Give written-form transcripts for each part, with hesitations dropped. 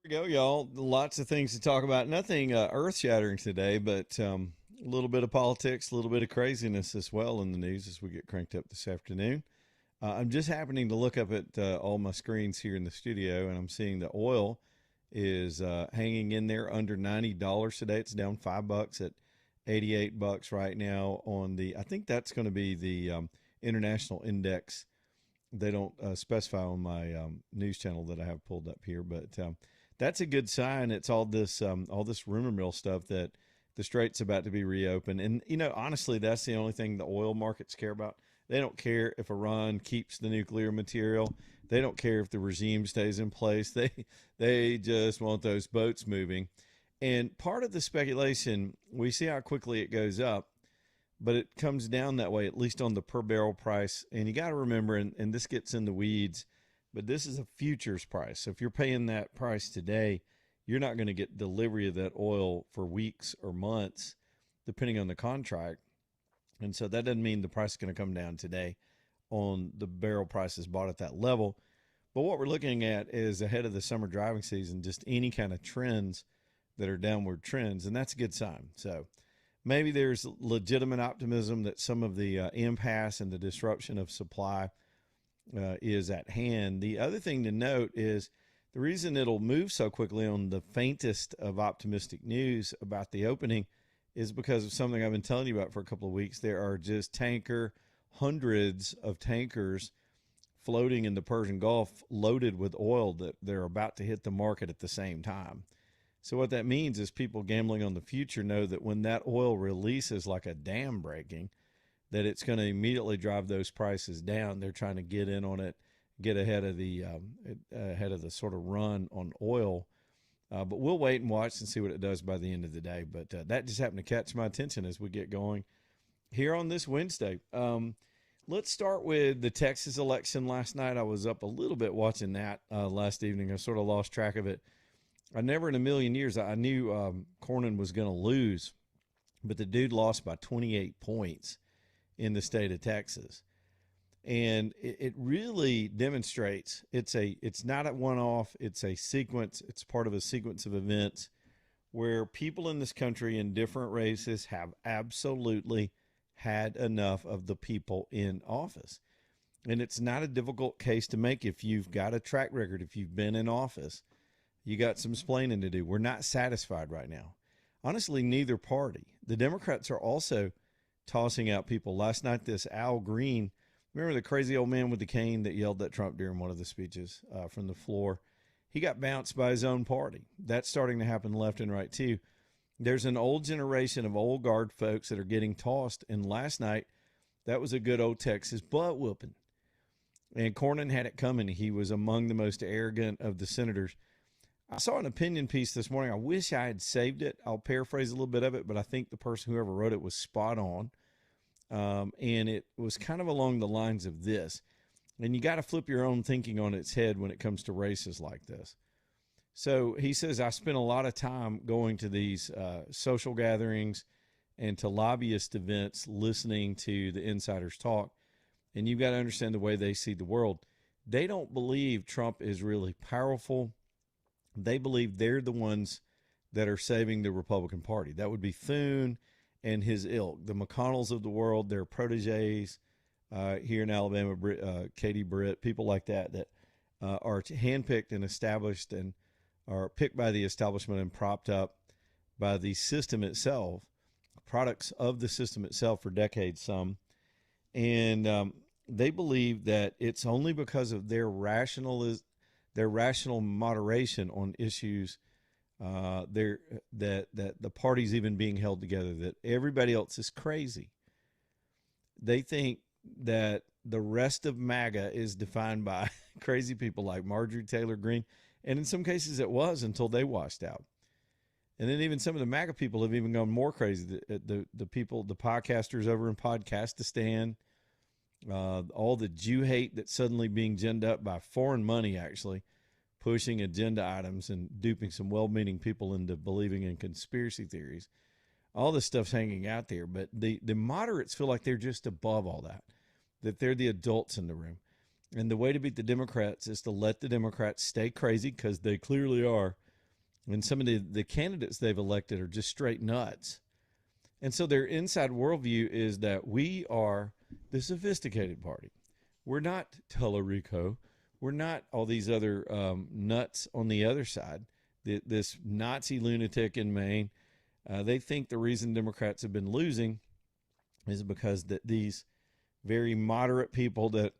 We go, y'all. Lots of things to talk about. Nothing earth shattering today, but a little bit of politics, a little bit of craziness as well in the news as we get cranked up this afternoon. I'm just happening to look up at all my screens here in the studio, and I'm seeing the oil is hanging in there under $90 today. It's down $5 at $88 right now on the. I think that's going to be the international index. They don't specify on my news channel that I have pulled up here, but that's a good sign. It's all this rumor mill stuff that the strait's about to be reopened, and honestly, that's the only thing the oil markets care about. They don't care if Iran keeps the nuclear material. They don't care if the regime stays in place. They just want those boats moving. And part of the speculation, we see how quickly it goes up, but it comes down that way, at least on the per barrel price. And you got to remember, and this gets in the weeds, but this is a futures price. So if you're paying that price today, you're not going to get delivery of that oil for weeks or months, depending on the contract. And so that doesn't mean the price is going to come down today on the barrel prices bought at that level. But what we're looking at is ahead of the summer driving season, just any kind of trends that are downward trends. And that's a good sign. So maybe there's legitimate optimism that some of the impasse and the disruption of supply is at hand. The other thing to note is the reason it'll move so quickly on the faintest of optimistic news about the opening is because of something I've been telling you about for a couple of weeks. There are just hundreds of tankers floating in the Persian Gulf loaded with oil that they're about to hit the market at the same time. So what that means is people gambling on the future know that when that oil releases like a dam breaking, that it's going to immediately drive those prices down. They're trying to get in on it, get ahead of the sort of run on oil. But we'll wait and watch and see what it does by the end of the day. But that just happened to catch my attention as we get going here on this Wednesday. Let's start with the Texas election last night. I was up a little bit watching that last evening. I sort of lost track of it. I never in a million years, I knew Cornyn was going to lose, but the dude lost by 28 points in the state of Texas. And it really demonstrates it's not a one-off, it's a sequence, it's part of a sequence of events where people in this country in different races have absolutely had enough of the people in office. And it's not a difficult case to make if you've got a track record, if you've been in office. You got some explaining to do. We're not satisfied right now. Honestly, neither party. The Democrats are also tossing out people. Last night, this Al Green, remember the crazy old man with the cane that yelled at Trump during one of the speeches from the floor? He got bounced by his own party. That's starting to happen left and right, too. There's an old generation of old guard folks that are getting tossed. And last night, that was a good old Texas butt whooping. And Cornyn had it coming. He was among the most arrogant of the senators. I saw an opinion piece this morning. I wish I had saved it. I'll paraphrase a little bit of it, but I think the person, whoever wrote it, was spot on. And it was kind of along the lines of this. And you got to flip your own thinking on its head when it comes to races like this. So he says, I spent a lot of time going to these social gatherings and to lobbyist events, listening to the insiders talk. And you've got to understand the way they see the world. They don't believe Trump is really powerful. They believe they're the ones that are saving the Republican Party. That would be Thune and his ilk, the McConnells of the world, their proteges here in Alabama, Katie Britt, people like that are handpicked and established and are picked by the establishment and propped up by the system itself, products of the system itself for decades, some. And they believe that it's only because of their rational moderation on issues that the party's even being held together, that everybody else is crazy. They think that the rest of MAGA is defined by crazy people like Marjorie Taylor Greene, and in some cases it was until they washed out. And then even some of the MAGA people have even gone more crazy. The people, the podcasters over in Podcastistan, all the Jew hate that's suddenly being ginned up by foreign money, actually pushing agenda items and duping some well-meaning people into believing in conspiracy theories. All this stuff's hanging out there, but the moderates feel like they're just above all that they're the adults in the room. And the way to beat the Democrats is to let the Democrats stay crazy, because they clearly are, And some of the candidates they've elected are just straight nuts. And so their inside worldview is that we are the sophisticated party. We're not Tellerico. We're not all these other nuts on the other side. This Nazi lunatic in Maine. They think the reason Democrats have been losing is because that these very moderate people that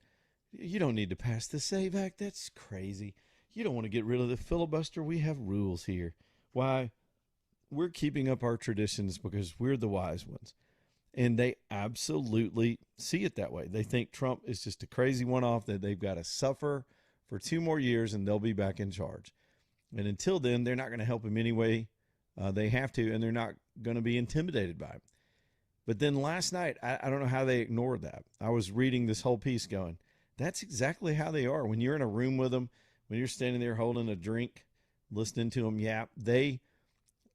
you don't need to pass the SAVE Act. That's crazy. You don't want to get rid of the filibuster. We have rules here. Why? We're keeping up our traditions because we're the wise ones. And they absolutely see it that way. They think Trump is just a crazy one-off, that they've got to suffer for 2 more years and they'll be back in charge. And until then, they're not going to help him anyway. They have to, and they're not going to be intimidated by him. But then last night, I don't know how they ignored that. I was reading this whole piece going, that's exactly how they are. When you're in a room with them, when you're standing there holding a drink, listening to them yap,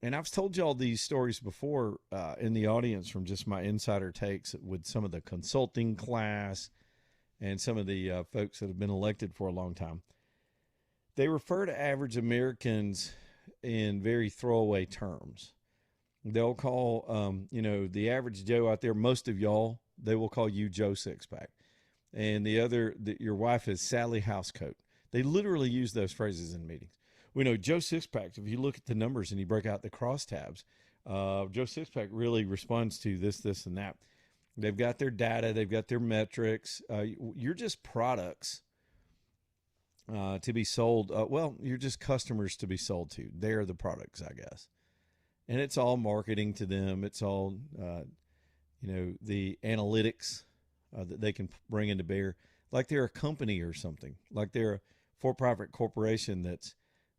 and I've told y'all these stories before in the audience from just my insider takes with some of the consulting class and some of the folks that have been elected for a long time. They refer to average Americans in very throwaway terms. They'll call, the average Joe out there, most of y'all, they will call you Joe Sixpack. And your wife is Sally Housecoat. They literally use those phrases in meetings. We know Joe Sixpack, if you look at the numbers and you break out the crosstabs, Joe Sixpack really responds to this, and that. They've got their data. They've got their metrics. You're just products to be sold. You're just customers to be sold to. They're the products, I guess. And it's all marketing to them. It's all, the analytics that they can bring into bear. Like they're a company or something. Like they're a for-profit corporation that's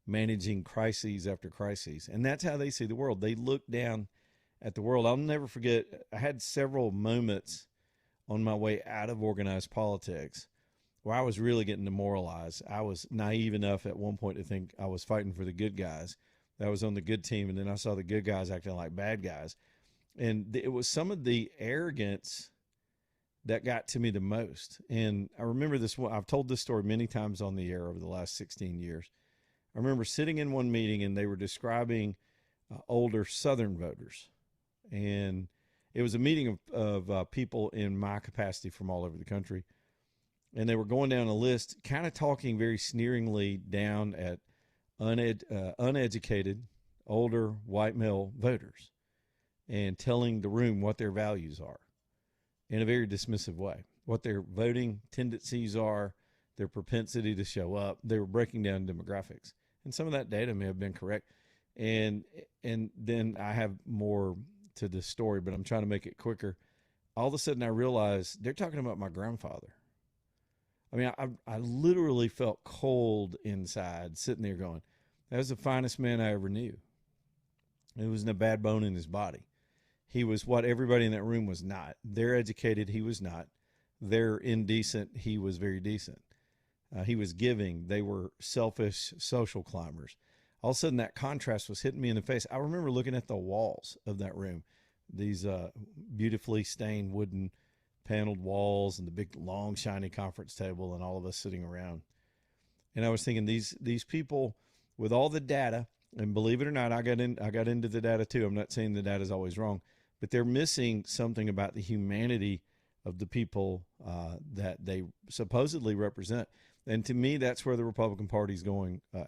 managing crises after crises. And that's how they see the world. They look down at the world. I'll never forget, I had several moments on my way out of organized politics where I was really getting demoralized. I was naive enough at one point to think I was fighting for the good guys. I was on the good team, and then I saw the good guys acting like bad guys. And it was some of the arrogance that got to me the most. And I remember this one. I've told this story many times on the air over the last 16 years. I remember sitting in one meeting, and they were describing older Southern voters. And it was a meeting of people in my capacity from all over the country. And they were going down a list, kind of talking very sneeringly down at uneducated, older white male voters and telling the room what their values are in a very dismissive way, what their voting tendencies are, their propensity to show up. They were breaking down demographics. And some of that data may have been correct. And then I have more to this story, but I'm trying to make it quicker. All of a sudden I realized they're talking about my grandfather. I mean, I literally felt cold inside sitting there going, that was the finest man I ever knew. He wasn't a bad bone in his body. He was what everybody in that room was not. They're educated. He was not. They're indecent. He was very decent. He was giving. They were selfish social climbers. All of a sudden that contrast was hitting me in the face. I remember looking at the walls of that room, these beautifully stained wooden paneled walls and the big long shiny conference table and all of us sitting around. And I was thinking these people with all the data, and believe it or not, I got into the data too. I'm not saying the data is always wrong, but they're missing something about the humanity of the people that they supposedly represent. And to me, that's where the Republican Party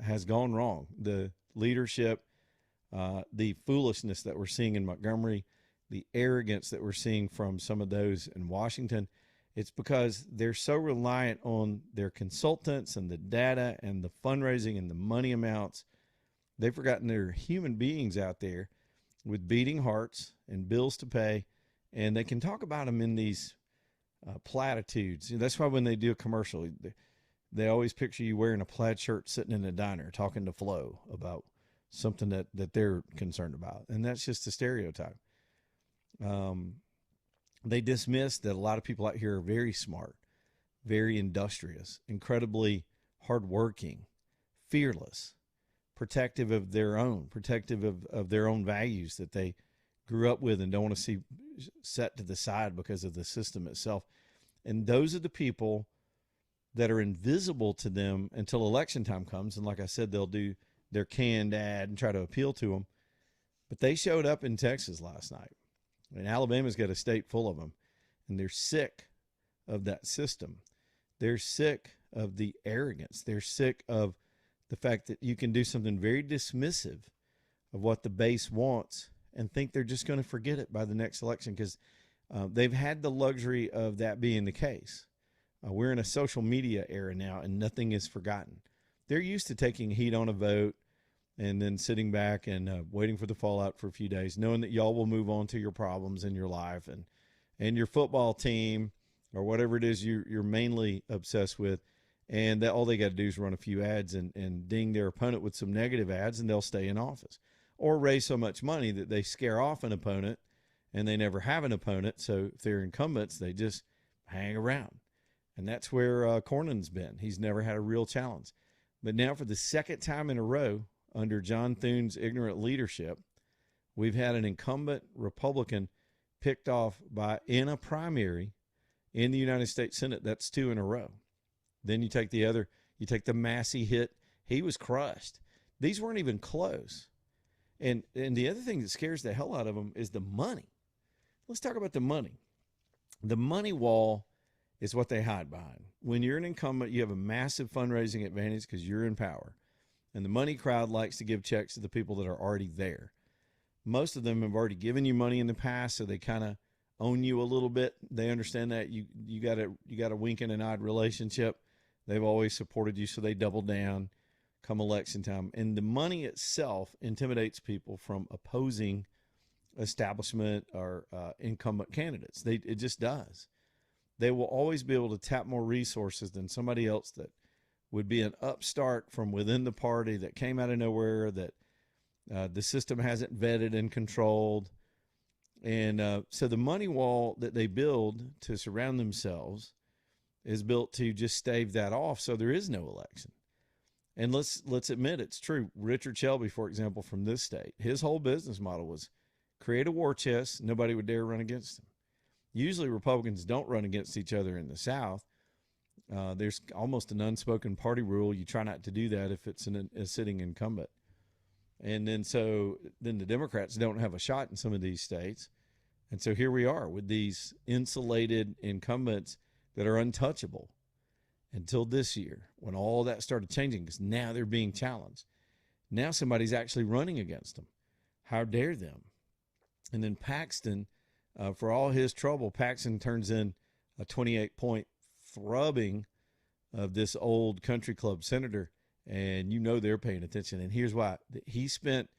has gone wrong. The leadership, the foolishness that we're seeing in Montgomery, the arrogance that we're seeing from some of those in Washington, it's because they're so reliant on their consultants and the data and the fundraising and the money amounts. They've forgotten there are human beings out there with beating hearts and bills to pay, and they can talk about them in these platitudes. That's why when they do a commercial, they always picture you wearing a plaid shirt sitting in a diner talking to Flo about something that they're concerned about, and that's just a stereotype. They dismiss that a lot of people out here are very smart, very industrious, incredibly hardworking, fearless, protective of their own values that they grew up with and don't want to see set to the side because of the system itself. And those are the people that are invisible to them until election time comes. And like I said, they'll do their canned ad and try to appeal to them. But they showed up in Texas last night. And Alabama's got a state full of them. And they're sick of that system. They're sick of the arrogance. They're sick of the fact that you can do something very dismissive of what the base wants and think they're just going to forget it by the next election, because they've had the luxury of that being the case. We're in a social media era now, and nothing is forgotten. They're used to taking heat on a vote and then sitting back and waiting for the fallout for a few days, knowing that y'all will move on to your problems in your life and your football team or whatever it is you're mainly obsessed with. And that all they got to do is run a few ads and ding their opponent with some negative ads, and they'll stay in office. Or raise so much money that they scare off an opponent and they never have an opponent. So if they're incumbents, they just hang around. And that's where Cornyn's been. He's never had a real challenge. But now for the second time in a row, under John Thune's ignorant leadership, we've had an incumbent Republican picked off in a primary in the United States Senate. That's 2 in a row. Then you take the Massey hit. He was crushed. These weren't even close. And the other thing that scares the hell out of them is the money. Let's talk about the money. The money wall is what they hide behind. When you're an incumbent, you have a massive fundraising advantage because you're in power. And the money crowd likes to give checks to the people that are already there. Most of them have already given you money in the past, so they kind of own you a little bit. They understand that you got a wink and a nod relationship. They've always supported you, so they double down come election time. And the money itself intimidates people from opposing establishment or incumbent candidates. It just does. They will always be able to tap more resources than somebody else that would be an upstart from within the party that came out of nowhere, that the system hasn't vetted and controlled. And so the money wall that they build to surround themselves is built to just stave that off, so there is no election. And let's admit it's true. Richard Shelby, for example, from this state, his whole business model was create a war chest. Nobody would dare run against him. Usually Republicans don't run against each other in the South. There's almost an unspoken party rule. You try not to do that if it's a sitting incumbent. And then the Democrats don't have a shot in some of these states. And so here we are with these insulated incumbents that are untouchable until this year, when all that started changing, because now they're being challenged. Now somebody's actually running against them. How dare them? And then Paxton, for all his trouble, Paxton turns in a 28-point thrubbing of this old country club senator, and you know they're paying attention. And here's why. He spent,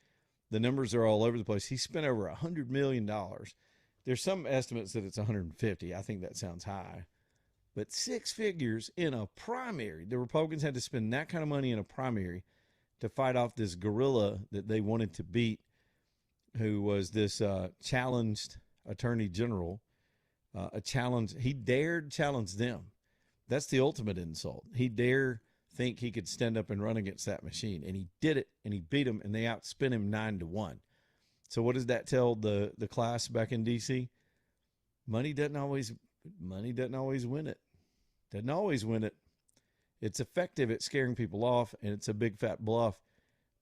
the numbers are all over the place, he spent over $100 million. There's some estimates that it's 150. I think that sounds high. But 6 figures in a primary. The Republicans had to spend that kind of money in a primary to fight off this gorilla that they wanted to beat, who was this challenged attorney general. He dared challenge them. That's the ultimate insult. He dared think he could stand up and run against that machine. And he did it, and he beat him, and they outspent him 9-1. So what does that tell the class back in D.C.? Money doesn't always win it. Doesn't always win it. It's effective at scaring people off, and it's a big fat bluff.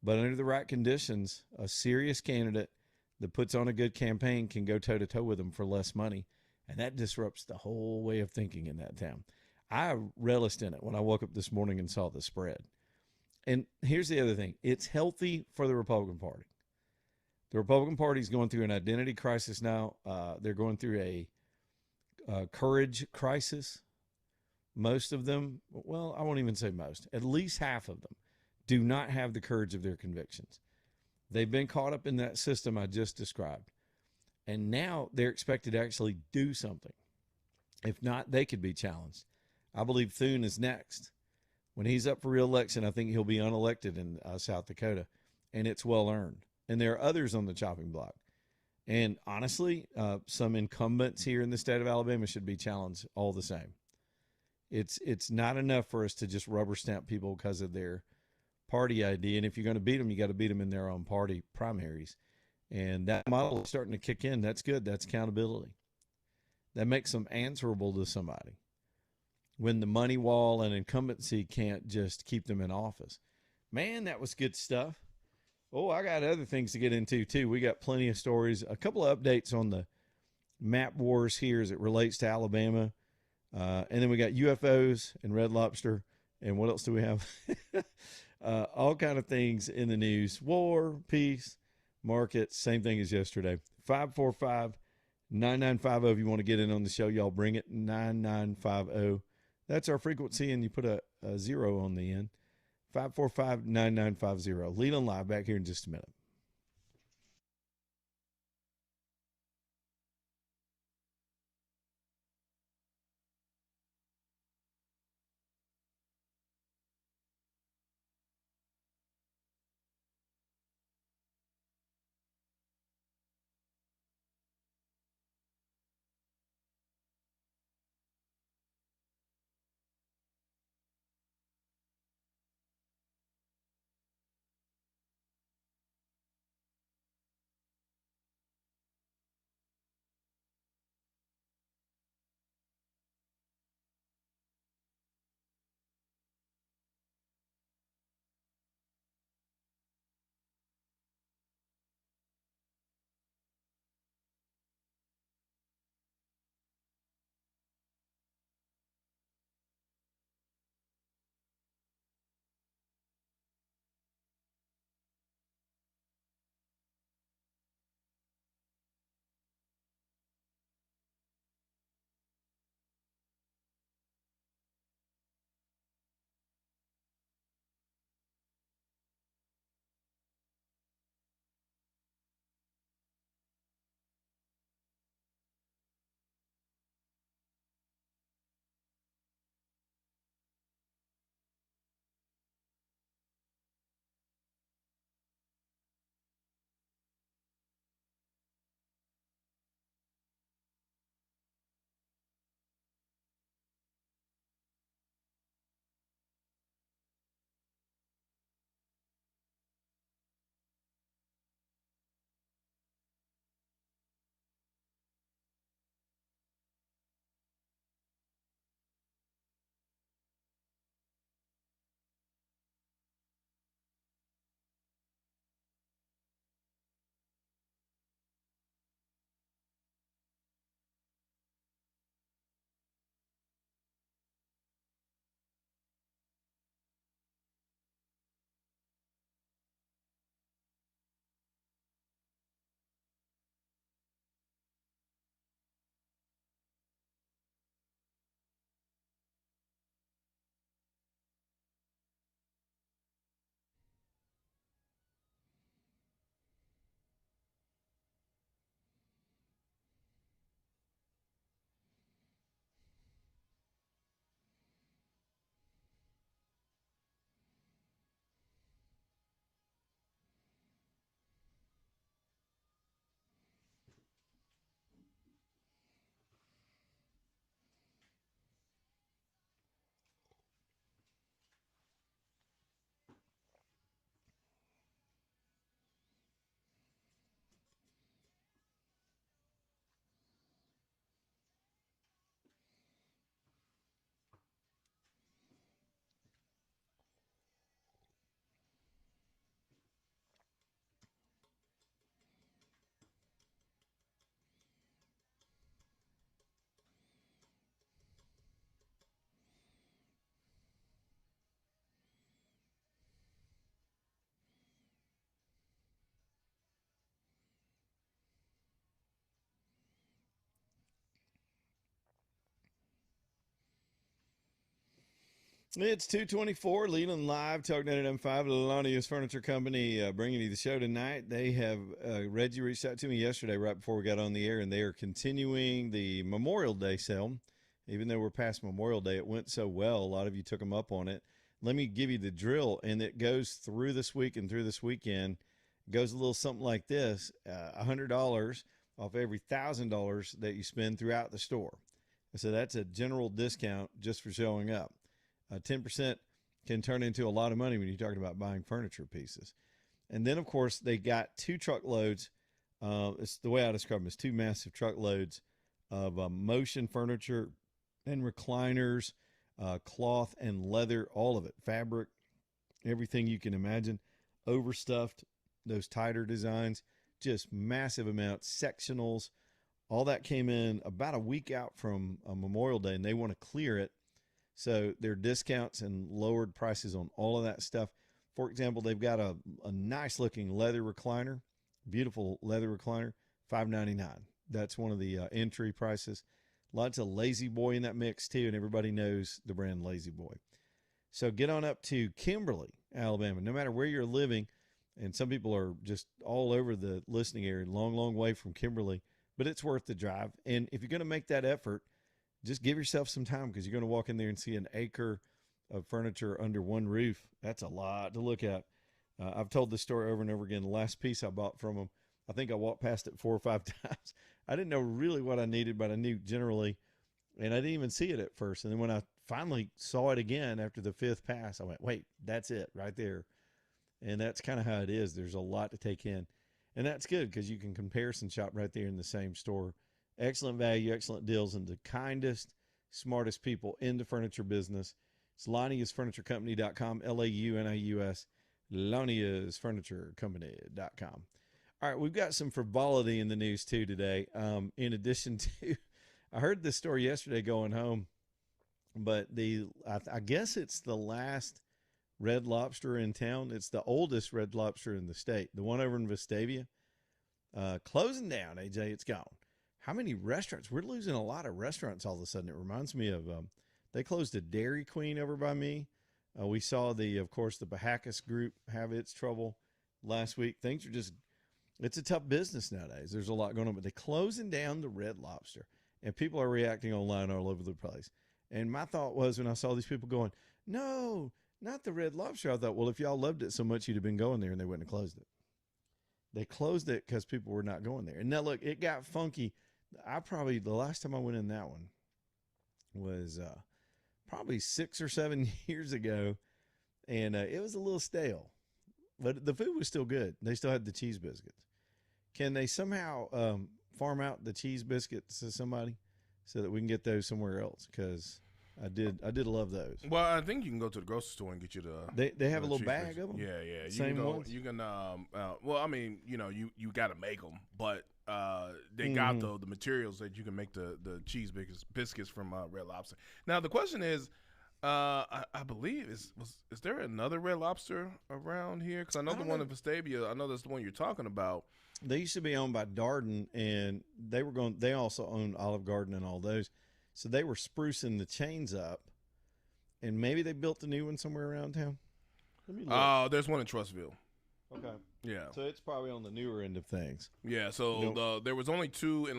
But under the right conditions, a serious candidate that puts on a good campaign can go toe-to-toe with them for less money, and that disrupts the whole way of thinking in that town. I relished in it when I woke up this morning and saw the spread. And here's the other thing. It's healthy for the Republican Party. The Republican Party is going through an identity crisis now. They're going through a courage crisis. Most of them, well, I won't even say most, at least half of them do not have the courage of their convictions. They've been caught up in that system I just described. And now they're expected to actually do something. If not, they could be challenged. I believe Thune is next. When he's up for re-election, I think he'll be unelected in South Dakota, and it's well earned. And there are others on the chopping block. And honestly, some incumbents here in the state of Alabama should be challenged all the same. It's not enough for us to just rubber stamp people because of their party ID. And if you're going to beat them, you got to beat them in their own party primaries. And that model is starting to kick in. That's good. That's accountability. That makes them answerable to somebody when the money wall and incumbency can't just keep them in office. Man, that was good stuff. Oh, I got other things to get into too. We got plenty of stories. A couple of updates on the map wars here as it relates to Alabama. And then we got UFOs and Red Lobster. And what else do we have? All kind of things in the news. War, peace, markets, same thing as yesterday. 545-9950 if you want to get in on the show. Y'all bring it, 9950. That's our frequency, and you put a 0 on the end. 545-9950. Leland Live back here in just a minute. It's 224, Leland Live, Talknet at M5, Lelanius Furniture Company, bringing you the show tonight. They have, Reggie reached out to me yesterday right before we got on the air, and they are continuing the Memorial Day sale. Even though we're past Memorial Day, it went so well. A lot of you took them up on it. Let me give you the drill, and it goes through this week and through this weekend. It goes a little something like this, $100 off every $1,000 that you spend throughout the store. So that's a general discount just for showing up. 10% can turn into a lot of money when you're talking about buying furniture pieces. And then, of course, they got 2 truckloads. It's the way I describe them is 2 massive truckloads of motion furniture and recliners, cloth and leather, all of it, fabric, everything you can imagine, overstuffed, those tighter designs, just massive amounts, sectionals. All that came in about a week out from Memorial Day, and they want to clear it. So there are discounts and lowered prices on all of that stuff. For example, they've got a nice looking leather recliner, beautiful leather recliner, $599. That's one of the entry prices. Lots of Lazy Boy in that mix too, and everybody knows the brand Lazy Boy. So get on up to Kimberly, Alabama. No matter where you're living, and some people are just all over the listening area, long, long way from Kimberly, but it's worth the drive. And if you're going to make that effort, just give yourself some time, because you're going to walk in there and see an acre of furniture under one roof. That's a lot to look at. I've told this story over and over again. The last piece I bought from them, I think I walked past it 4 or 5 times. I didn't know really what I needed, but I knew generally, and I didn't even see it at first. And then when I finally saw it again after the 5th pass, I went, wait, that's it right there. And that's kind of how it is. There's a lot to take in. And that's good, because you can comparison shop right there in the same store. Excellent value, excellent deals, and the kindest, smartest people in the furniture business. It's LauniusFurnitureCompany.com, Launius, LauniusFurnitureCompany.com. All right, we've got some frivolity in the news too today. In addition to, I heard this story yesterday going home, but I guess it's the last Red Lobster in town. It's the oldest Red Lobster in the state. The one over in Vestavia, closing down. AJ, it's gone. How many restaurants? We're losing a lot of restaurants all of a sudden. It reminds me of they closed a Dairy Queen over by me. We saw of course, the Bacchus Group have its trouble last week. Things are just, it's a tough business nowadays. There's a lot going on, but they're closing down the Red Lobster, and people are reacting online all over the place. And my thought was, when I saw these people going, no, not the Red Lobster, I thought, well, if y'all loved it so much, you'd have been going there, and they wouldn't have closed it. They closed it because people were not going there. And now look, it got funky. The last time I went in that one was probably 6 or 7 years ago, and it was a little stale, but the food was still good. They still had the cheese biscuits. Can they somehow farm out the cheese biscuits to somebody so that we can get those somewhere else? Because I did love those. Well, I think you can go to the grocery store and get you They have a little bag of them. Yeah, yeah. Same ones. You can. Well, I mean, you got to make them, but they got the materials that you can make the cheese biscuits from Red Lobster. Now the question is, I believe is there another Red Lobster around here? Because I know the one in Vestavia. I know that's the one you're talking about. They used to be owned by Darden, and they also owned Olive Garden and all those. So they were sprucing the chains up, and maybe they built a new one somewhere around town. Let me look. There's one in Trustville. Okay. Yeah. So it's probably on the newer end of things. Yeah. So there was only 2 in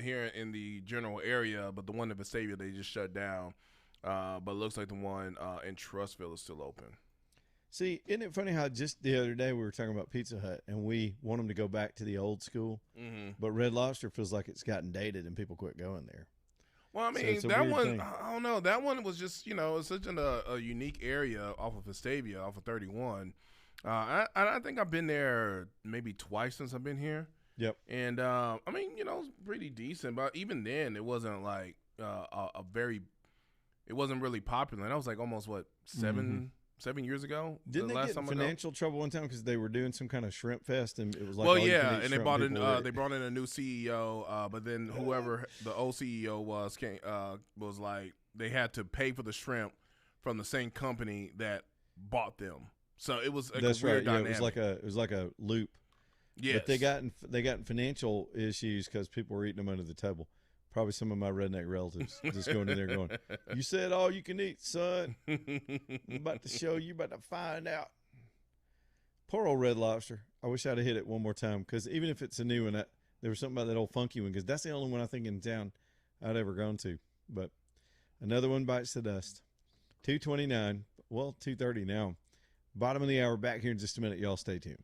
here in the general area, but the one in Vestavia they just shut down. But it looks like the one in Trustville is still open. See, isn't it funny how just the other day we were talking about Pizza Hut, and we want them to go back to the old school, but Red Lobster feels like it's gotten dated and people quit going there. Well, I mean, that one, thing. I don't know. That one was just, it's such a unique area off of Vestavia, off of 31. I think I've been there maybe twice since I've been here. Yep. And, I mean, it's pretty decent. But even then, it wasn't like it wasn't really popular. And that was like almost, 7 years ago? Didn't they get financial trouble one time because they were doing some kind of shrimp fest, and it was like, and they brought in a new CEO, but then whoever the old CEO was like, they had to pay for the shrimp from the same company that bought them. So it was that's a weird right. dynamic. Yeah, it was like a loop. Yes. But they got in financial issues because people were eating them under the table. Probably some of my redneck relatives just going in there going, you said all you can eat, son. I'm about to show you, about to find out. Poor old Red Lobster. I wish I'd have hit it one more time, because even if it's a new one, there was something about that old funky one, because that's the only one I think in town I'd ever gone to. But another one bites the dust. 2:29, well, 2:30 now. Bottom of the hour, back here in just a minute. Y'all stay tuned.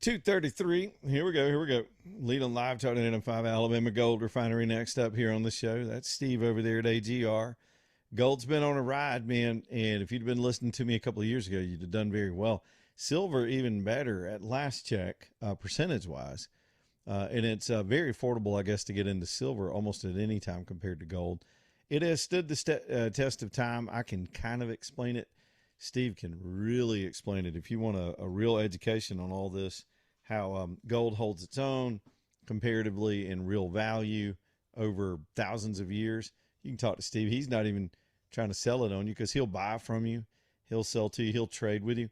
2:33. Here we go. Lead on live talking at 5 Alabama Gold Refinery next up here on the show. That's Steve over there at AGR. Gold's been on a ride, man. And if you'd been listening to me a couple of years ago, you'd have done very well. Silver, even better at last check, percentage wise. And it's very affordable, I guess, to get into silver almost at any time compared to gold. It has stood the test of time. I can kind of explain it. Steve can really explain it. If you want a real education on all this, how gold holds its own comparatively in real value over thousands of years, you can talk to Steve. He's not even trying to sell it on you because he'll buy from you. He'll sell to you. He'll trade with you.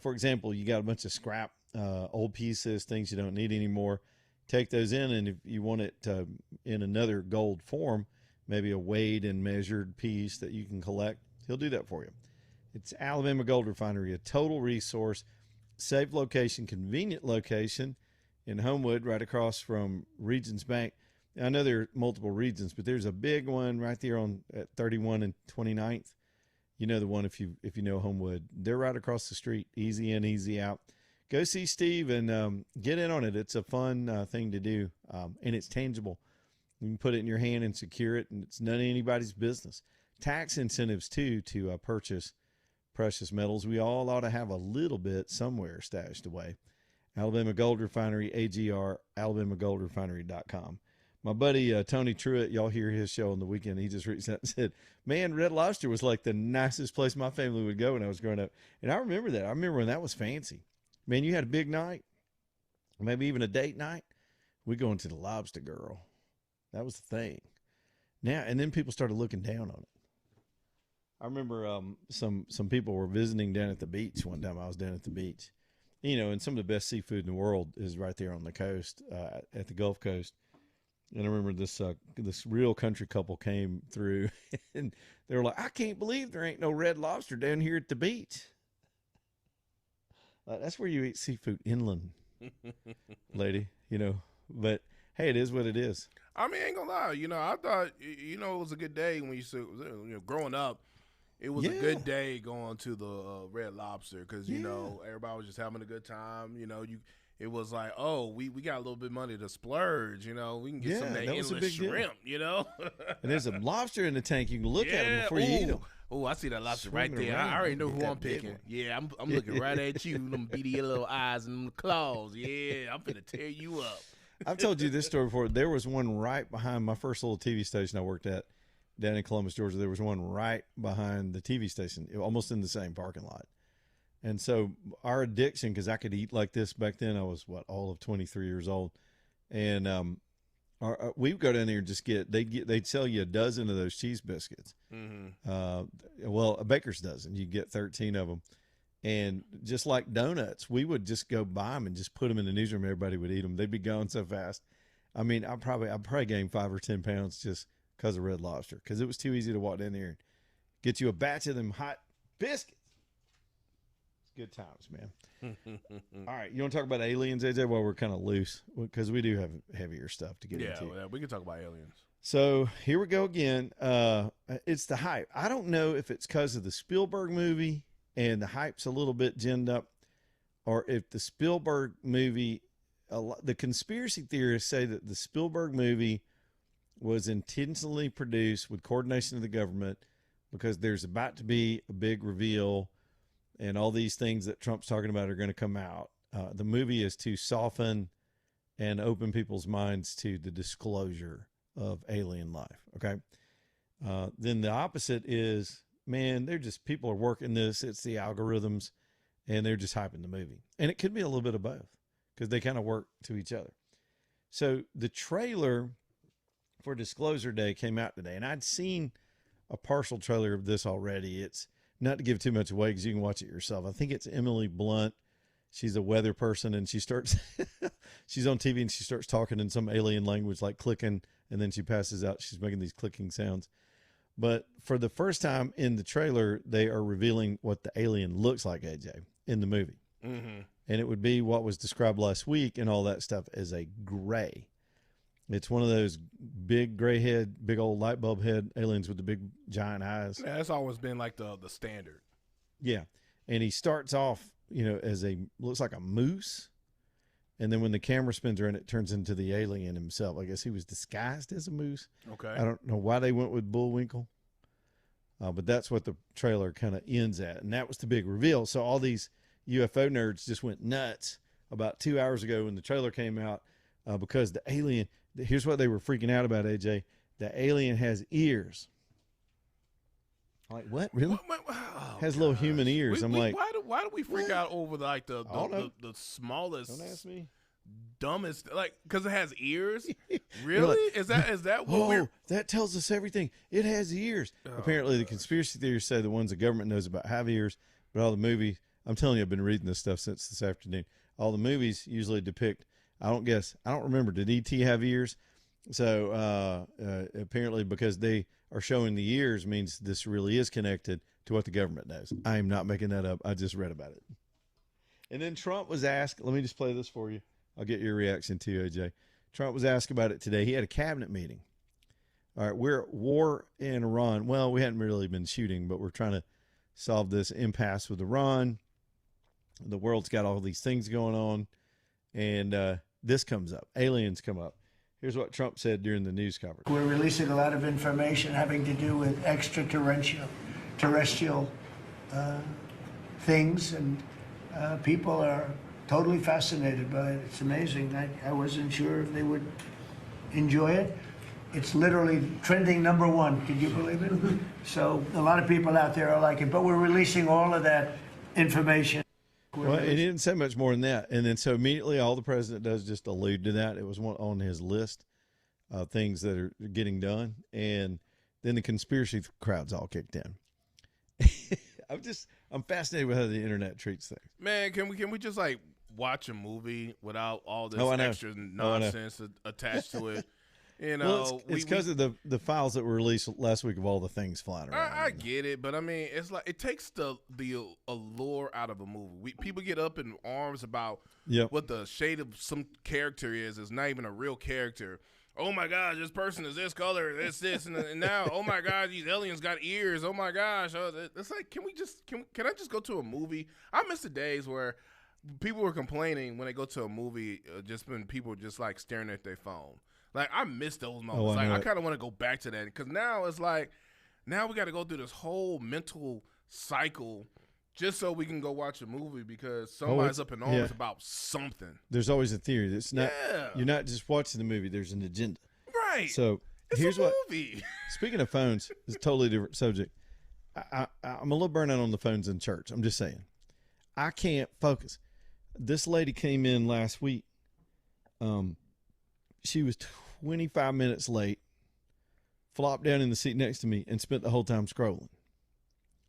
For example, you got a bunch of scrap, old pieces, things you don't need anymore. Take those in, and if you want it in another gold form, maybe a weighed and measured piece that you can collect, he'll do that for you. It's Alabama Gold Refinery, a total resource, safe location, convenient location in Homewood, right across from Regions Bank. I know there are multiple regions, but there's a big one right there at 31 and 29th. You know the one if you know Homewood. They're right across the street, easy in, easy out. Go see Steve and get in on it. It's a fun thing to do, and it's tangible. You can put it in your hand and secure it, and it's none of anybody's business. Tax incentives, too, to purchase precious metals. We all ought to have a little bit somewhere stashed away. Alabama Gold Refinery, AGR, alabamagoldrefinery.com. My buddy Tony Truitt, y'all hear his show on the weekend. He just reached out and said, man, Red Lobster was like the nicest place my family would go when I was growing up. And I remember that. I remember when that was fancy. Man, you had a big night, maybe even a date night. We going to the Lobster Girl. That was the thing. Now, and then people started looking down on it. I remember some people were visiting down at the beach one time. I was down at the beach. You know, and some of the best seafood in the world is right there on the coast, at the Gulf Coast. And I remember this real country couple came through, and they were like, I can't believe there ain't no Red Lobster down here at the beach. That's where you eat seafood inland, lady, you know. But, hey, it is what it is. I mean, I ain't gonna lie. You know, I thought, you know, it was a good day when growing up. It was a good day going to the Red Lobster because, you know, everybody was just having a good time. You know, it was like, oh, we got a little bit of money to splurge. You know, we can get some of that endless shrimp, you know. And there's a lobster in the tank. You can look at them before you eat them. Oh, I see that lobster right there. I already know who I'm picking. Yeah, I'm looking right at you, them beady little eyes and them claws. Yeah, I'm finna tear you up. I've told you this story before. There was one right behind my first little TV station I worked at down in Columbus, Georgia. There was one right behind the TV station, almost in the same parking lot. And so our addiction, because I could eat like this back then, I was, all of 23 years old. And we'd go down there and just they'd sell you a dozen of those cheese biscuits. Mm-hmm. A baker's dozen. You get 13 of them. And just like donuts, we would just go buy them and just put them in the newsroom. Everybody would eat them. They'd be gone so fast. I mean, I probably gained 5 or 10 pounds just because of Red Lobster, because it was too easy to walk down there and get you a batch of them hot biscuits. It's good times, man. All right, you want to talk about aliens, AJ? Well, we're kind of loose because we do have heavier stuff to get into. Yeah, we can talk about aliens. So here we go again. It's the hype. I don't know if it's because of the Spielberg movie and the hype's a little bit ginned up, or if the Spielberg movie, the conspiracy theorists say that the Spielberg movie was intentionally produced with coordination of the government because there's about to be a big reveal and all these things that Trump's talking about are going to come out. The movie is to soften and open people's minds to the disclosure of alien life. Okay. Then the opposite is, man, people are working this. It's the algorithms and they're just hyping the movie. And it could be a little bit of both because they kind of work to each other. So the trailer for Disclosure Day came out today, and I'd seen a partial trailer of this already. It's not to give too much away because you can watch it yourself. I think it's Emily Blunt. She's a weather person, and she's on TV and she starts talking in some alien language like clicking, and then she passes out. She's making these clicking sounds. But for the first time in the trailer, they are revealing what the alien looks like, AJ, in the movie. Mm-hmm. And it would be what was described last week and all that stuff as a gray. It's one of those big gray head, big old light bulb head aliens with the big giant eyes. Yeah, that's always been like the standard. Yeah. And he starts off, as looks like a moose. And then when the camera spins around, it turns into the alien himself. I guess he was disguised as a moose. Okay. I don't know why they went with Bullwinkle, but that's what the trailer kind of ends at. And that was the big reveal. So all these UFO nerds just went nuts about 2 hours ago when the trailer came out because the alien, here's what they were freaking out about, AJ. The alien has ears. Like, what? Really? Oh, has little human ears. I'm like, why do we freak what? out over like the the smallest, don't ask me. dumbest, like, because it has ears? You're Really? like, is that what we're? That tells us everything. It has ears. Apparently, the conspiracy theories say the ones the government knows about have ears, but all the movies, I'm telling you, I've been reading this stuff since this afternoon. All the movies usually depict, I don't remember, did E.T. have ears? So apparently because they are showing the ears means this really is connected to what the government knows. I am not making that up. I just read about it. And then Trump was asked, let me just play this for you. I'll get your reaction too, AJ. Trump was asked about it today. He had a cabinet meeting. All right, we're at war in Iran. Well, we hadn't really been shooting, but we're trying to solve this impasse with Iran. The world's got all these things going on. And this comes up. Aliens come up. Here's what Trump said during the news coverage. We're releasing a lot of information having to do with extraterrestrial things, and people are totally fascinated by it. It's amazing. I wasn't sure if they would enjoy it. It's literally trending #1. Could you believe it? So a lot of people out there are like it, but we're releasing all of that information. Well, he didn't say much more than that. And then so immediately all the president does just allude to that. It was one on his list of things that are getting done. And then the conspiracy crowds all kicked in. I'm fascinated with how the internet treats things. Man, can we just like watch a movie without all this extra nonsense attached to it? You know, well, it's because of the files that were released last week of all the things flying around. I get it, but I mean, it's like it takes the allure out of a movie. People get up in arms about what the shade of some character is. It's not even a real character. Oh my gosh, this person is this color, this, and now, oh my God, these aliens got ears. Oh my gosh, it's like, can I just go to a movie? I miss the days where people were complaining when they go to a movie, just when people were just like staring at their phone. Like, I miss those moments. I kind of want to go back to that because now it's like, now we got to go through this whole mental cycle just so we can go watch a movie because somebody's up in arms about something. There's always a theory. It's not. You're not just watching the movie. There's an agenda. Right. So here's a movie. Speaking of phones, it's a totally different subject. I'm a little burnt out on the phones in church. I'm just saying. I can't focus. This lady came in last week. She was 25 minutes late, flopped down in the seat next to me, and spent the whole time scrolling.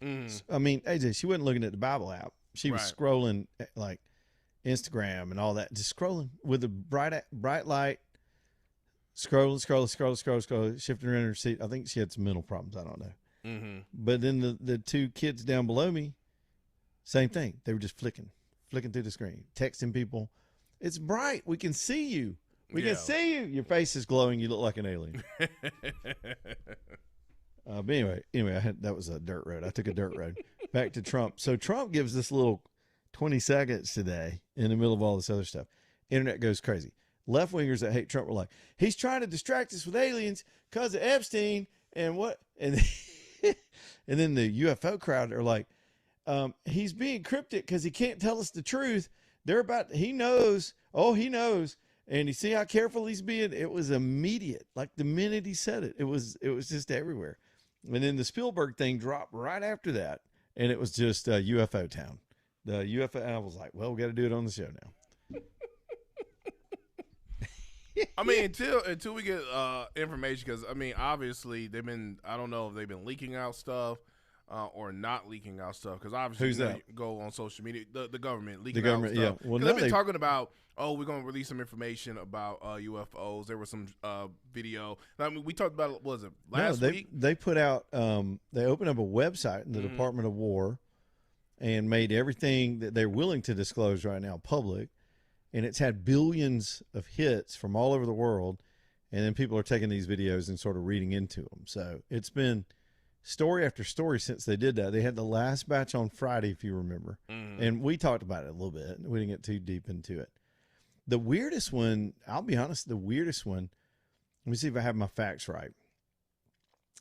I mean, AJ, she wasn't looking at the Bible app. She was scrolling like Instagram and all that, just scrolling with a bright light, scrolling, shifting around in her seat. I think she had some mental problems. I don't know. But then the two kids down below me, same thing. They were just flicking through the screen, texting people. It's bright. We can see you. We can see you. Your face is glowing. You look like an alien. But anyway, that was a dirt road. I took a dirt road. Back to Trump. So Trump gives this little 20 seconds today in the middle of all this other stuff. Internet goes crazy. Left wingers that hate Trump were like, he's trying to distract us with aliens because of Epstein and what? And then the UFO crowd are like, he's being cryptic because he can't tell us the truth. He knows. Oh, he knows. And you see how careful he's being? It was immediate. Like the minute he said it, it was just everywhere. And then the Spielberg thing dropped right after that. And it was just UFO town. The UFO, and I was like, well, we got to do it on the show now. I mean, until we get information, because, I mean, obviously I don't know if they've been leaking out stuff. Or not leaking out stuff, because obviously who's that? You go on social media, the government leaking out stuff. Yeah. Well, they've been talking about, we're going to release some information about UFOs. There was some video. I mean, we talked about it, was it last week? They put out, they opened up a website in the Department of War and made everything that they're willing to disclose right now public. And it's had billions of hits from all over the world. And then people are taking these videos and sort of reading into them. So it's been story after story since they did that. They had the last batch on Friday, if you remember. And we talked about it a little bit. We didn't get too deep into it. The weirdest one, I'll be honest, the weirdest one, let me see if I have my facts right.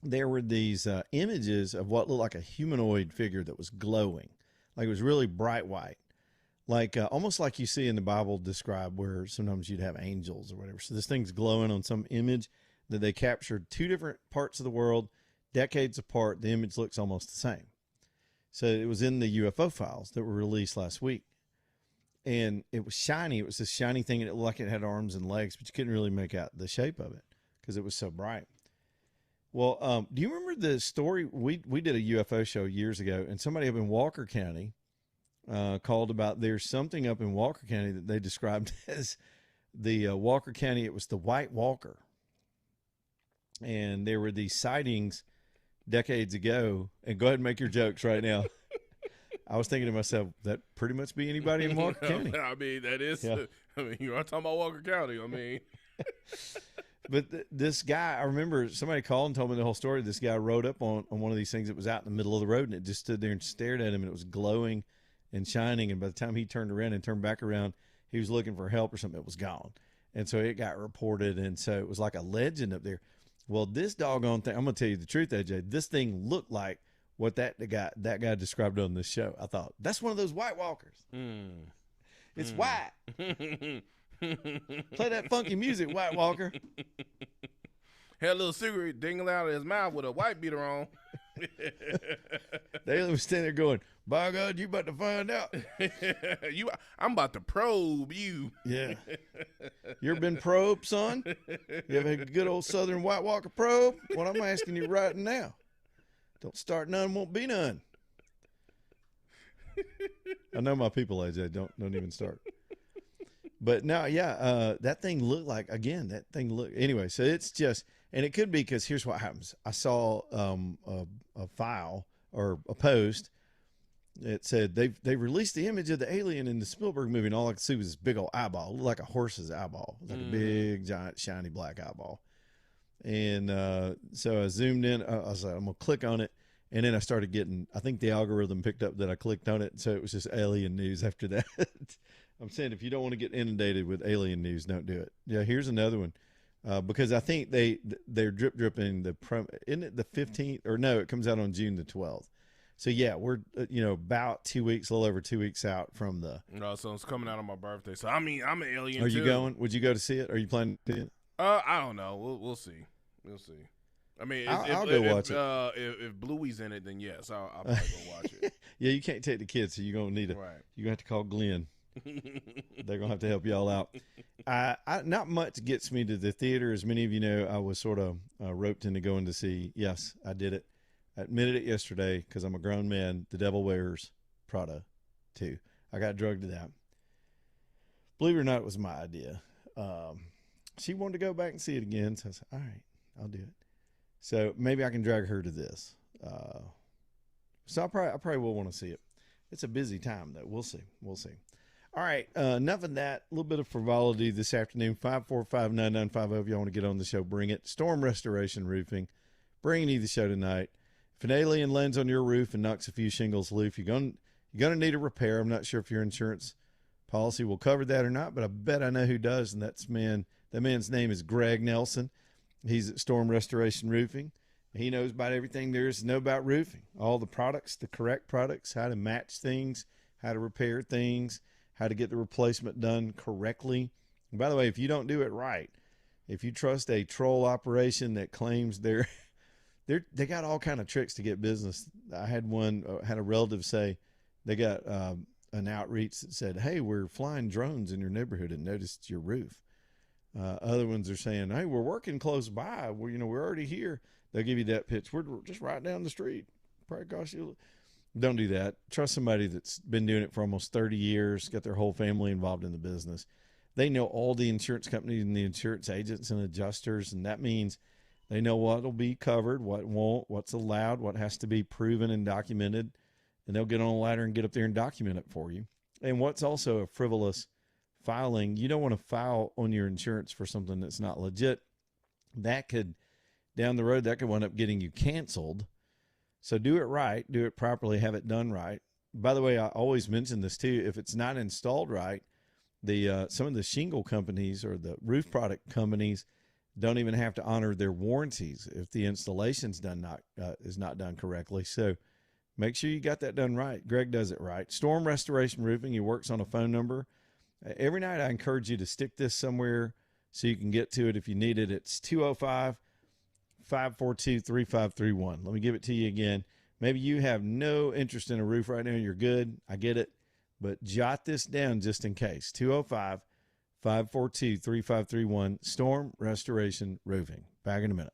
There were these images of what looked like a humanoid figure that was glowing, like it was really bright white, like almost like you see in the Bible described where sometimes you'd have angels or whatever. So this thing's glowing on some image that they captured two different parts of the world, decades apart. The image looks almost the same. So it was in the UFO files that were released last week. And it was shiny. It was this shiny thing, and it looked like it had arms and legs, but you couldn't really make out the shape of it because it was so bright. Well, do you remember the story? We did a UFO show years ago, and somebody up in Walker County called about there's something up in Walker County that they described as the Walker County. It was the White Walker. And there were these sightings decades ago. And go ahead and make your jokes right now. I was thinking to myself, that pretty much be anybody in Walker County. I mean, that is, Yeah. I mean, you are talking about Walker County. I mean, But this guy, I remember somebody called and told me the whole story. This guy rode up on one of these things that was out in the middle of the road, and it just stood there and stared at him, and it was glowing and shining. And by the time he turned around and turned back around, he was looking for help or something. It was gone. And so it got reported. And so it was like a legend up there. Well, this doggone thing, I'm going to tell you the truth, AJ, this thing looked like what that guy described on this show. I thought, that's one of those White Walkers. It's white. Play that funky music, White Walker. had a little cigarette dingling out of his mouth with a white beater on. They was standing there going, by God, you about to find out. I'm about to probe you. Yeah. You ever been probed, son? You ever had a good old Southern White Walker probe? What I'm asking you right now. Don't start none, won't be none. I know my people, AJ. Don't even start. But no, yeah, that thing looked like, again, anyway, so it's just, and it could be because here's what happens. I saw a file or a post. It said they released the image of the alien in the Spielberg movie, and all I could see was this big old eyeball. It looked like a horse's eyeball. It was like a big, giant, shiny black eyeball. And so I zoomed in. I was like, I'm going to click on it. And then I started getting, I think the algorithm picked up that I clicked on it. So it was just alien news after that. I'm saying if you don't want to get inundated with alien news, don't do it. Yeah, here's another one. Because I think they're dripping isn't it the 15th? Or no, it comes out on June the 12th. So yeah, we're about 2 weeks, a little over 2 weeks out from the. No, so it's coming out on my birthday. So I mean, I'm an alien. Are too. you going? Would you go to see it? Are you planning to see it? I don't know. We'll see. We'll see. I mean, I'll go watch it. If Bluey's in it, then yes, I'll probably go watch it. Yeah, you can't take the kids, so you're gonna need Right. you're gonna have to call Glenn. They're gonna have to help y'all out. Not much gets me to the theater. As many of you know, I was sort of roped into going to see. Yes, I did it. I admitted it yesterday because I'm a grown man. The Devil Wears Prada 2. I got drugged to that. Believe it or not, it was my idea. She wanted to go back and see it again, so I said, all right, I'll do it. So maybe I can drag her to this. So I probably will want to see it. It's a busy time, though. We'll see. All right, enough of that. A little bit of frivolity this afternoon. 545-9950. If you want to get on the show, bring it. Storm Restoration Roofing, bringing you the show tonight. If an alien lands on your roof and knocks a few shingles loose, you're gonna need a repair. I'm not sure if your insurance policy will cover that or not, but I bet I know who does, and that man's name is Greg Nelson. He's at Storm Restoration Roofing. He knows about everything there is to know about roofing, all the products, the correct products, how to match things, how to repair things, how to get the replacement done correctly. And by the way, if you don't do it right, if you trust a troll operation that claims they got all kind of tricks to get business. I had a relative say they got an outreach that said, hey, we're flying drones in your neighborhood and noticed your roof. Other ones are saying, hey, we're working close by. We're already here. They'll give you that pitch. We're just right down the street. Probably cost you. Don't do that. Trust somebody that's been doing it for almost 30 years, got their whole family involved in the business. They know all the insurance companies and the insurance agents and adjusters, and that means they know what will be covered, what won't, what's allowed, what has to be proven and documented, and they'll get on a ladder and get up there and document it for you. And what's also a frivolous filing, you don't want to file on your insurance for something that's not legit. That could, down the road, that could wind up getting you canceled. So do it right, do it properly, have it done right. By the way, I always mention this too. If it's not installed right, The some of the shingle companies or the roof product companies don't even have to honor their warranties if the installation's is not done correctly. So make sure you got that done right. Greg does it right. Storm Restoration Roofing. He works on a phone number. Every night I encourage you to stick this somewhere so you can get to it if you need it. It's 205-542-3531. Let me give it to you again. Maybe you have no interest in a roof right now. You're good. I get it. But jot this down just in case. 205-542-3531. Storm Restoration Roofing. Back in a minute.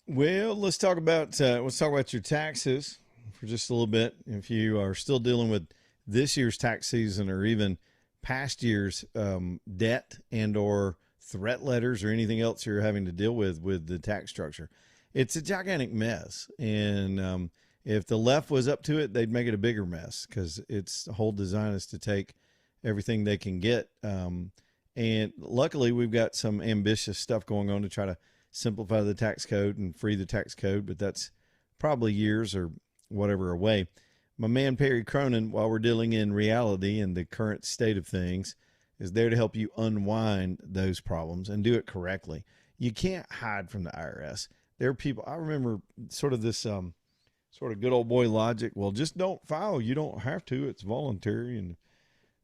Well, let's talk about your taxes for just a little bit. If you are still dealing with this year's tax season or even past year's debt and or threat letters or anything else you're having to deal with the tax structure, it's a gigantic mess. And if the left was up to it, they'd make it a bigger mess because its whole design is to take everything they can get. And luckily, we've got some ambitious stuff going on to try to simplify the tax code and free the tax code, but that's probably years or whatever away. My man Perry Cronin, while we're dealing in reality and the current state of things, is there to help you unwind those problems and do it correctly. You can't hide from the IRS. There are people, I remember sort of this sort of good old boy logic. Well, just don't file. You don't have to. It's voluntary and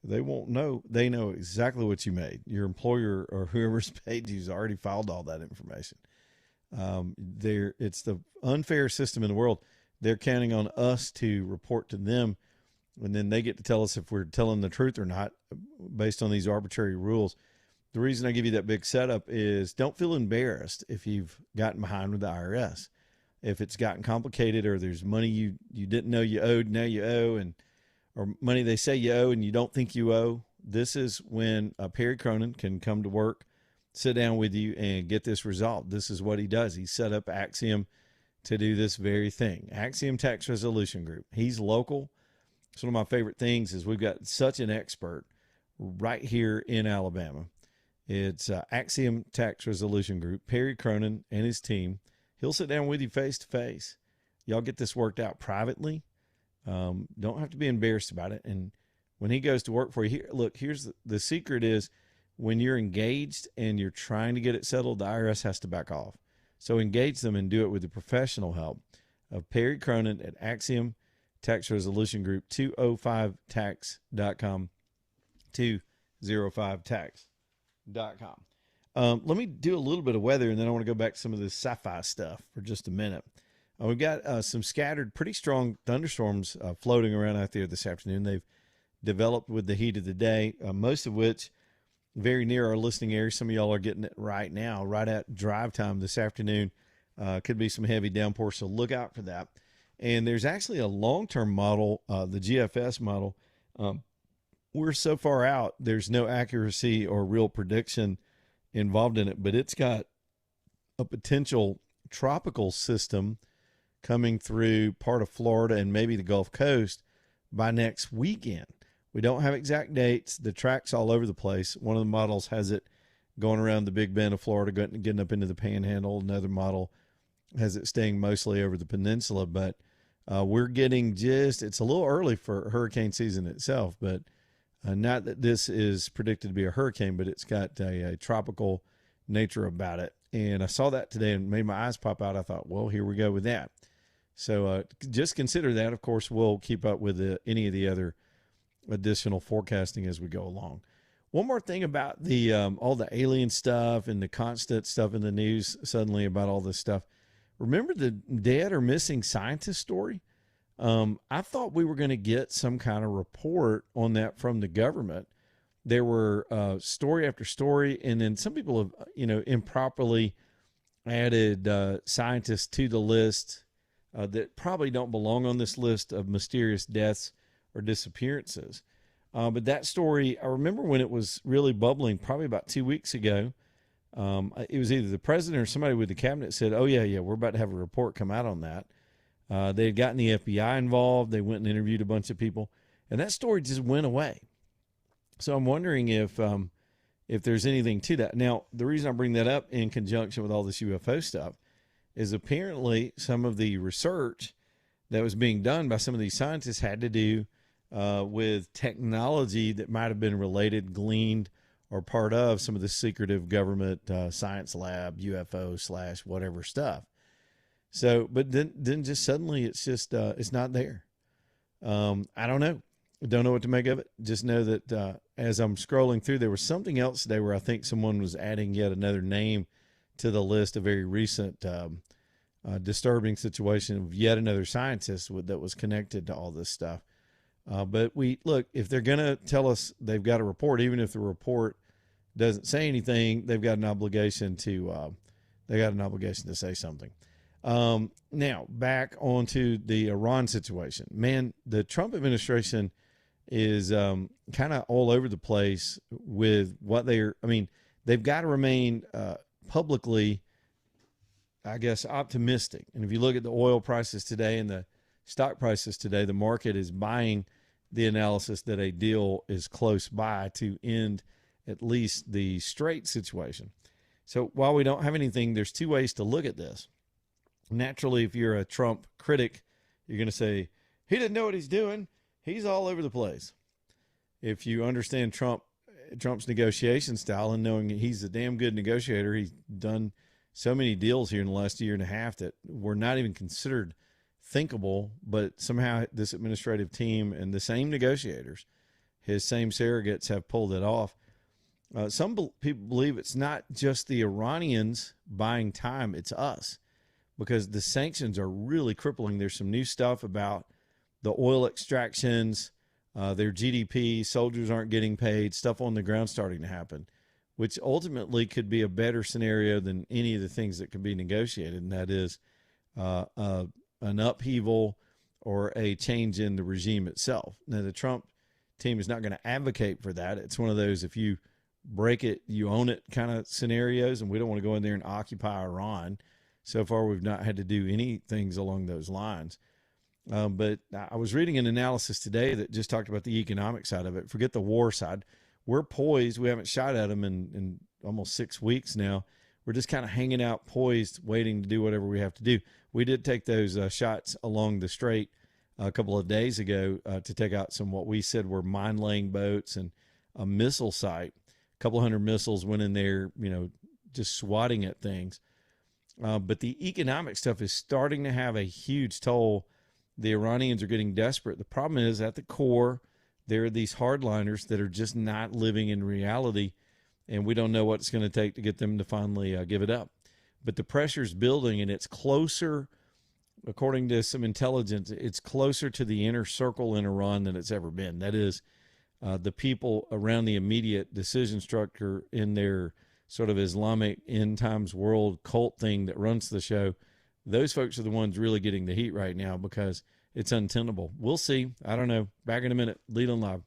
they won't know. They know exactly what you made. Your employer or whoever's paid you's already filed all that information. It's the unfair system in the world. They're counting on us to report to them, and then they get to tell us if we're telling the truth or not based on these arbitrary rules. The reason I give you that big setup is don't feel embarrassed if you've gotten behind with the IRS. If it's gotten complicated or there's money you didn't know you owed, now you owe, or money they say you owe and you don't think you owe, This is when Perry Cronin can come to work, sit down with you, and get this resolved. This is what he does. He set up Axiom to do this very thing. Axiom Tax Resolution Group. He's local. It's one of my favorite things is we've got such an expert right here in Alabama. It's Axiom Tax Resolution Group. Perry Cronin and his team. He'll sit down with you face to face. Y'all get this worked out privately. Don't have to be embarrassed about it. And when he goes to work for you, here's the secret is when you're engaged and you're trying to get it settled, the IRS has to back off. So engage them and do it with the professional help of Perry Cronin at Axiom Tax Resolution Group, 205tax.com, 205tax.com. Let me do a little bit of weather, and then I want to go back to some of this sci-fi stuff for just a minute. We've got some scattered, pretty strong thunderstorms floating around out there this afternoon. They've developed with the heat of the day, most of which very near our listening area. Some of y'all are getting it right now, right at drive time this afternoon. Could be some heavy downpour, so look out for that. And there's actually a long-term model, the GFS model. We're so far out, there's no accuracy or real prediction involved in it, but it's got a potential tropical system coming through part of Florida and maybe the Gulf Coast by next weekend. We don't have exact dates. The track's all over the place. One of the models has it going around the Big Bend of Florida, getting up into the Panhandle. Another model has it staying mostly over the peninsula, but we're getting it's a little early for hurricane season itself, but not that this is predicted to be a hurricane, but it's got a tropical nature about it. And I saw that today and made my eyes pop out. I thought, well, here we go with that. So just consider that. Of course, we'll keep up with any of the other additional forecasting as we go along. One more thing about the all the alien stuff and the constant stuff in the news suddenly about all this stuff. Remember the dead or missing scientist story? I thought we were going to get some kind of report on that from the government. There were story after story, and then some people have, improperly added scientists to the list that probably don't belong on this list of mysterious deaths or disappearances. But that story, I remember when it was really bubbling, probably about 2 weeks ago. It was either the president or somebody with the cabinet said, oh, yeah, we're about to have a report come out on that. They had gotten the FBI involved. They went and interviewed a bunch of people, and that story just went away. So I'm wondering if there's anything to that. Now, the reason I bring that up in conjunction with all this UFO stuff is apparently some of the research that was being done by some of these scientists had to do with technology that might have been related, gleaned, or part of some of the secretive government science lab, UFO / whatever stuff. So, but then just suddenly it's just, it's not there. I don't know. Don't know what to make of it. Just know that as I'm scrolling through, there was something else today where I think someone was adding yet another name to the list, a very recent disturbing situation of yet another scientist that was connected to all this stuff. But look, if they're going to tell us they've got a report, even if the report doesn't say anything, they've got an obligation to say something. Now back onto the Iran situation, man, the Trump administration is kind of all over the place with what they've got to remain publicly, I guess, optimistic. And if you look at the oil prices today and the stock prices today, the market is buying the analysis that a deal is close by to end at least the Strait situation. So while we don't have anything, there's two ways to look at this. Naturally, if you're a Trump critic, you're going to say, he didn't know what he's doing. He's all over the place. If you understand Trump's negotiation style and knowing he's a damn good negotiator, he's done so many deals here in the last year and a half that were not even considered thinkable, but somehow this administrative team and the same negotiators, his same surrogates, have pulled it off. Some people believe it's not just the Iranians buying time, it's us, because the sanctions are really crippling. There's some new stuff about the oil extractions, their GDP, soldiers aren't getting paid, stuff on the ground starting to happen, which ultimately could be a better scenario than any of the things that could be negotiated, and that is an upheaval or a change in the regime itself. Now, the Trump team is not going to advocate for that. It's one of those, if you break it, you own it kind of scenarios, and we don't want to go in there and occupy Iran. So far, we've not had to do any things along those lines. But I was reading an analysis today that just talked about the economic side of it. Forget the war side. We're poised. We haven't shot at them in almost 6 weeks now. We're just kind of hanging out poised, waiting to do whatever we have to do. We did take those shots along the strait a couple of days ago to take out some what we said were mine-laying boats and a missile site. A couple hundred missiles went in there, just swatting at things. But the economic stuff is starting to have a huge toll. The Iranians are getting desperate. The problem is, at the core, there are these hardliners that are just not living in reality, and we don't know what it's going to take to get them to finally give it up. But the pressure's building, and it's closer, according to some intelligence, it's closer to the inner circle in Iran than it's ever been. That is, the people around the immediate decision structure in their sort of Islamic end times world cult thing that runs the show. Those folks are the ones really getting the heat right now because it's untenable. We'll see. I don't know. Back in a minute. Leland Live.